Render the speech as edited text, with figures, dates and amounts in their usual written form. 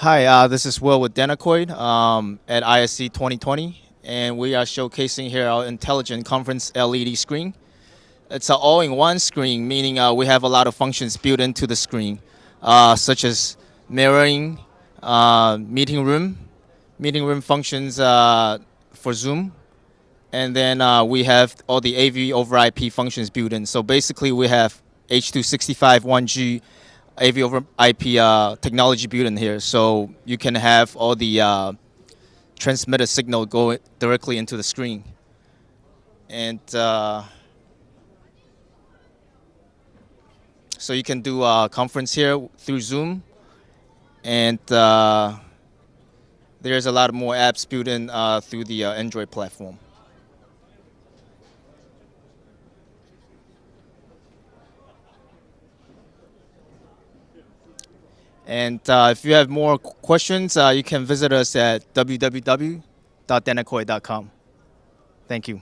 Hi, this is Will with Danacoid at ISE 2020, and we are showcasing here our intelligent conference LED screen. It's an all-in-one screen, meaning we have a lot of functions built into the screen, such as mirroring, meeting room functions for Zoom, and then we have all the AV over IP functions built in. So basically, we have H.265 1G AV over IP technology built in here, so you can have all the transmitted signal go directly into the screen. And so you can do a conference here through Zoom, and there's a lot more apps built in through the Android platform. And if you have more questions, you can visit us at www.danacoid.com. Thank you.